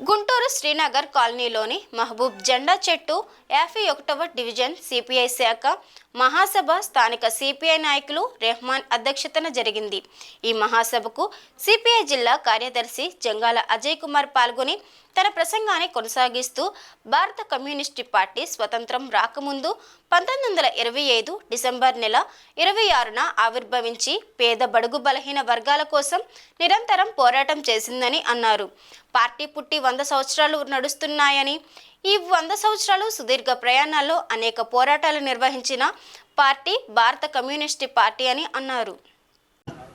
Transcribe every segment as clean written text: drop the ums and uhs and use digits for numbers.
గుంటూరు శ్రీనగర్ కాలనీలోని మహబూబ్ జెండా చెట్టు 51వ డివిజన్ సిపిఐ శాఖ మహాసభ స్థానిక సిపిఐ నాయకులు రెహమాన్ అధ్యక్షతన జరిగింది. ఈ మహాసభకు సిపిఐ జిల్లా కార్యదర్శి జంగాల అజయ్ కుమార్ పాల్గొని తన ప్రసంగాన్ని కొనసాగిస్తూ భారత కమ్యూనిస్టు పార్టీ స్వతంత్రం రాకముందు 1925 డిసెంబర్ నెల 26న ఆవిర్భవించి పేద బడుగు బలహీన వర్గాల కోసం నిరంతరం పోరాటం చేసిందని అన్నారు. పార్టీ పుట్టి 100 సంవత్సరాలు నడుస్తున్నాయని, ఈ 100 సంవత్సరాలు సుదీర్ఘ ప్రయాణాల్లో అనేక పోరాటాలు నిర్వహించిన పార్టీ భారత కమ్యూనిస్టు పార్టీ అని అన్నారు.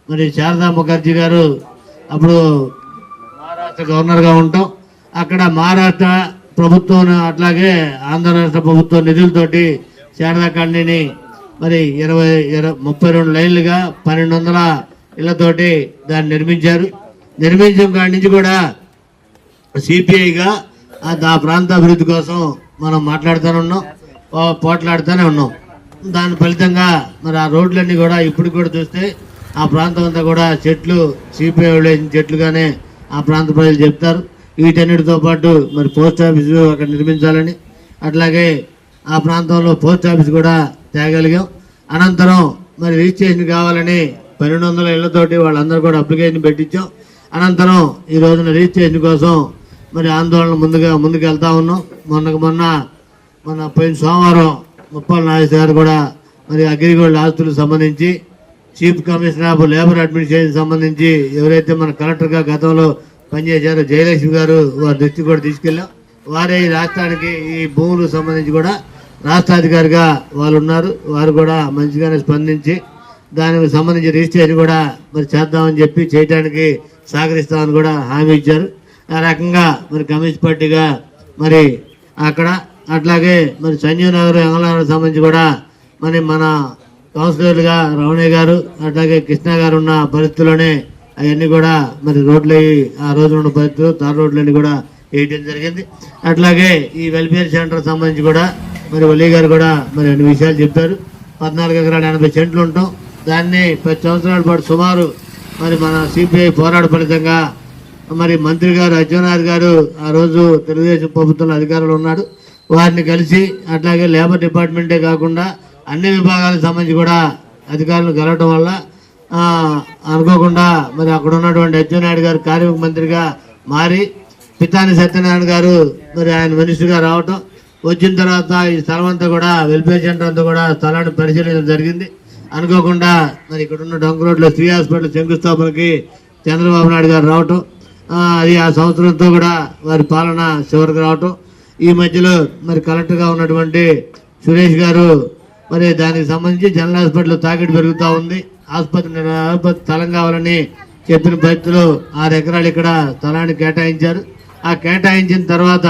మరి శారదా ముఖర్జీ గారు అప్పుడు మహారాష్ట్ర గవర్నర్గా ఉంటాం. అక్కడ మహారాష్ట్ర ప్రభుత్వం అట్లాగే ఆంధ్ర రాష్ట్ర ప్రభుత్వం నిధులతోటి శారదా కాలనీని మరి 32 లైన్లుగా 1200 ఇళ్లతోటి దాన్ని నిర్మించారు. నిర్మించిన కాడి నుంచి కూడా సిపిఐగా ఆ ప్రాంత అభివృద్ధి కోసం మనం మాట్లాడుతూనే ఉన్నాం, పోట్లాడుతూనే ఉన్నాం. దాని ఫలితంగా మరి ఆ రోడ్లన్నీ కూడా ఇప్పుడు కూడా చూస్తే ఆ ప్రాంతం అంతా కూడా చెట్లు సిపిఐ వేసిన చెట్లుగానే ఆ ప్రాంత ప్రజలు చెప్తారు. వీటన్నిటితో పాటు మరి పోస్ట్ ఆఫీసు అక్కడ నిర్మించాలని, అట్లాగే ఆ ప్రాంతంలో పోస్ట్ ఆఫీస్ కూడా తేగలిగాం. అనంతరం మరి రిజిస్ట్రేషన్ కావాలని 1200 ఇళ్లతోటి వాళ్ళందరూ కూడా అప్లికేషన్ పెట్టించాం. అనంతరం ఈ రోజున రిజిస్ట్రేషన్ కోసం మరి ఆందోళన ముందుకు వెళ్తా ఉన్నాం. మొన్న పోయిన సోమవారం ముప్పాల నాగేశ్వర గారు కూడా మరి అగ్రిగోల్డ్ ఆస్తులకు సంబంధించి chief commissioner of labour administration సంబంధించి ఎవరైతే మన కలెక్టర్గా గతంలో పనిచేశారో జయలక్ష్మి గారు వారి దృష్టి కూడా తీసుకెళ్ళాం. వారే ఈ రాష్ట్రానికి ఈ భూములకు సంబంధించి కూడా రాష్ట్రాధికారిగా వాళ్ళు ఉన్నారు. వారు కూడా మంచిగానే స్పందించి దానికి సంబంధించి రిజిస్ట్రేషన్ కూడా మరి చేద్దామని చెప్పి చేయడానికి సహకరిస్తామని కూడా హామీ ఇచ్చారు. ఆ రకంగా మరి కమ్యూనిస్ట్ పార్టీగా మరి అక్కడ అట్లాగే మరి సంజీవ్ నగర్ ఎంగళనగర్ సంబంధించి కూడా మరి మన కౌన్సిలర్లుగా రమణయ్య గారు అట్లాగే కృష్ణ గారు ఉన్న పరిస్థితుల్లోనే అవన్నీ కూడా మరి రోడ్లు ఆ రోజు ఉన్న పరిస్థితులు తార్ రోడ్లన్నీ కూడా వేయడం జరిగింది. అట్లాగే ఈ వెల్ఫేర్ సెంటర్ సంబంధించి కూడా మరి వల్లి గారు కూడా మరి అన్ని విషయాలు చెప్పారు. 14 ఎకరాల 80 సెంట్లు ఉంటాం. దాన్ని 10 సంవత్సరాల పాటు సుమారు మరి మన సిపిఐ పోరాట ఫలితంగా మరి మంత్రి గారు అచ్చెన్నాయుడు గారు ఆ రోజు తెలుగుదేశం ప్రభుత్వంలో అధికారులు ఉన్నాడు. వారిని కలిసి అట్లాగే లేబర్ డిపార్ట్మెంటే కాకుండా అన్ని విభాగాలకు సంబంధించి కూడా అధికారులను కలవటం వల్ల అనుకోకుండా మరి అక్కడ ఉన్నటువంటి అచ్చెన్నాయుడు గారు కార్మిక మంత్రిగా మారి పితాని సత్యనారాయణ గారు మరి ఆయన మినిస్టర్గా రావటం, వచ్చిన తర్వాత ఈ స్థలం అంతా కూడా వెల్ఫేర్ సెంటర్ అంతా కూడా స్థలాన్ని పరిశీలించడం జరిగింది. అనుకోకుండా మరి ఇక్కడ ఉన్న డొంక రోడ్లో శ్రీ హాస్పిటల్ శంకుస్థాపనకి చంద్రబాబు నాయుడు గారు రావటం, అది ఆ సంవత్సరంతో కూడా వారి పాలన చివరికి రావటం. ఈ మధ్యలో మరి కలెక్టర్గా ఉన్నటువంటి సురేష్ గారు మరి దానికి సంబంధించి జనరల్ హాస్పిటల్ తాకిడి పెరుగుతూ ఉంది, ఆసుపత్రి స్థలం కావాలని చెప్పిన పరిస్థితులు 6 ఎకరాలు ఇక్కడ స్థలాన్ని కేటాయించారు. ఆ కేటాయించిన తర్వాత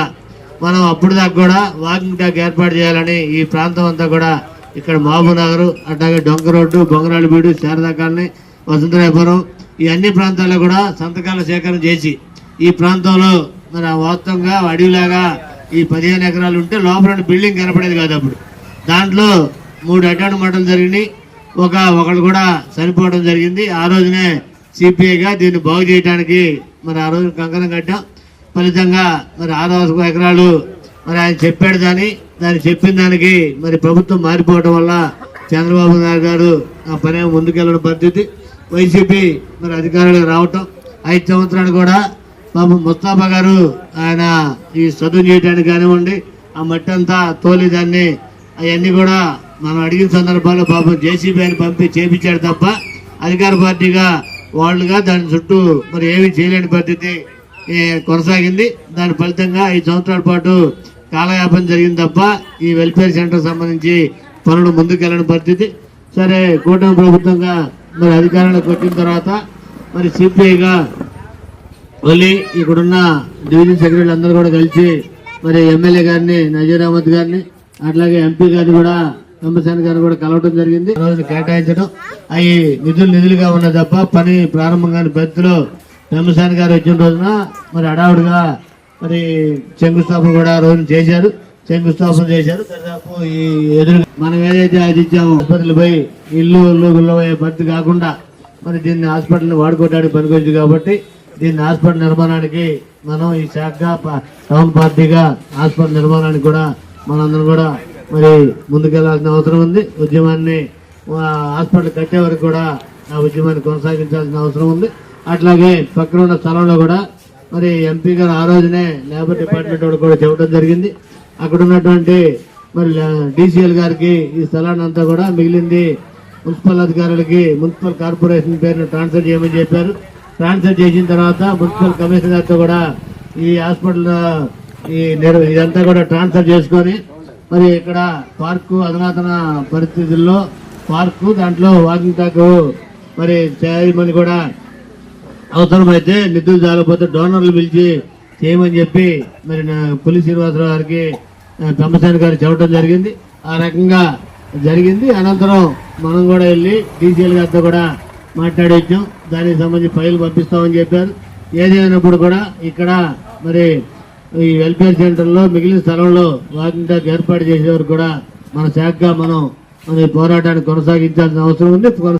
మనం అప్పుడు దాకా కూడా వాకింగ్ ట్రాక్ ఏర్పాటు చేయాలని ఈ ప్రాంతం అంతా కూడా ఇక్కడ మహబూబ్ నగర్ అట్లాగే డొంక రోడ్డు, బొంగరాళ్ళబీడు, శారదా కాలనీ, వసంతరాయపురం ఈ అన్ని ప్రాంతాల్లో కూడా సంతకాల సేకరణ చేసి ఈ ప్రాంతంలో మరి వాస్తవంగా అడవిలాగా ఈ 15 ఎకరాలు ఉంటే లోపల బిల్డింగ్ కనపడేది కాదు. అప్పుడు దాంట్లో 3 అడ్డాడు మటలు జరిగినాయి, ఒకళ్ళు కూడా చనిపోవడం జరిగింది. ఆ రోజునే సిపిఐగా దీన్ని బాగు చేయడానికి మరి ఆ రోజు కంకణం కట్టాం. ఫలితంగా మరి 6 ఎకరాలు మరి ఆయన చెప్పాడు, దాన్ని చెప్పిన దానికి మరి ప్రభుత్వం మారిపోవడం వల్ల చంద్రబాబు నాయుడు గారు ఆ పని ముందుకెళ్ళడం పరిస్థితి, వైసీపీ మరి అధికారులకు రావటం. 5 సంవత్సరాలు కూడా పాపం ముస్తాఫా గారు ఆయన ఈ చదువు చేయడానికి కానివ్వండి, ఆ మట్టి అంతా తోలి దాన్ని అవన్నీ కూడా మనం అడిగిన సందర్భాల్లో పాపం జేసీబీ అని పంపి చేపించాడు తప్ప అధికార పార్టీగా వాళ్ళుగా దాని చుట్టూ మరి ఏమీ చేయలేని పరిస్థితి కొనసాగింది. దాని ఫలితంగా 5 సంవత్సరాల పాటు కాలయాపన జరిగింది తప్ప ఈ వెల్ఫేర్ సెంటర్ సంబంధించి పనులు ముందుకెళ్ళని పరిస్థితి. సరే, కూటమి ప్రభుత్వంగా మరి అధికారంలోకి వచ్చిన తర్వాత మరి సిపిఐగా వెళ్ళి ఇక్కడున్న డివిజన్ సెక్రటరీలు అందరూ కూడా కలిసి మరి ఎమ్మెల్యే గారిని నజీర్ అహ్మద్ గారిని అట్లాగే ఎంపీ గారిని కూడా వెంబసాని గారిని కూడా కలవటం జరిగింది. రోజు కేటాయించడం అవి నిధులుగా ఉన్నది తప్ప పని ప్రారంభం కాని పరిస్థితిలో వెంబసాని గారు వచ్చిన రోజున మరి హడావుడిగా మరి శంకుస్థాపన కూడా రోజు చేశారు. దాదాపు ఈ ఎదురు మనం ఏదైతే అది ఇచ్చామో హాస్పిటల్ పోయి ఇల్లు గుల్లపోయే పరిస్థితి కాకుండా మరి దీన్ని హాస్పిటల్ని వాడుకోవడానికి పనికొచ్చింది కాబట్టి దీన్ని హాస్పిటల్ నిర్మాణానికి మనం ఈ శాఖ టౌన్ పార్టీగా హాస్పిటల్ నిర్మాణానికి కూడా మనందరం కూడా మరి ముందుకెళ్లాల్సిన అవసరం ఉంది. ఉద్యమాన్ని హాస్పిటల్ కట్టే వరకు కూడా ఆ ఉద్యమాన్ని కొనసాగించాల్సిన అవసరం ఉంది. అట్లాగే పక్కన ఉన్న స్థలంలో కూడా మరి ఎంపీ గారు ఆ రోజునే లేబర్ డిపార్ట్మెంట్ వాడు కూడా చెప్పడం జరిగింది. అక్కడ ఉన్నటువంటి మరి డీసీఎల్ గారికి ఈ స్థలాన్ని అంతా కూడా మిగిలింది మున్సిపల్ అధికారులకి మున్సిపల్ కార్పొరేషన్ పేరును ట్రాన్స్ఫర్ చేయమని చెప్పారు. ట్రాన్స్ఫర్ చేసిన తర్వాత మున్సిపల్ కమిషనర్ గారితో కూడా ఈ హాస్పిటల్ ఇదంతా కూడా ట్రాన్స్ఫర్ చేసుకొని మరి ఇక్కడ పార్కు అధునాతన పరిస్థితుల్లో పార్కు దాంట్లో వాకింగ్ ట్రాక్ మరి చేయమని కూడా అవసరమైతే నిధులు చాలకపోతే డోనర్లు పిలిచి చేయమని చెప్పి మరి పులి శ్రీనివాసరావు గారికి తమ్మసేన గారు చెప్పడం జరిగింది. ఆ రకంగా జరిగింది. అనంతరం మనం కూడా వెళ్ళి డీసీఎల్ గారితో కూడా మాట్లాడేచ్చాం. దానికి సంబంధించి ఫైల్ పంపిస్తామని చెప్పారు. ఏదైనప్పుడు కూడా ఇక్కడ మరి ఈ వెల్ఫేర్ సెంటర్లో మిగిలిన స్థలంలో వాకింగ్ ట్రాక్ ఏర్పాటు చేసేవారు కూడా మన శాఖగా మనం పోరాటాన్ని కొనసాగించాల్సిన అవసరం ఉంది.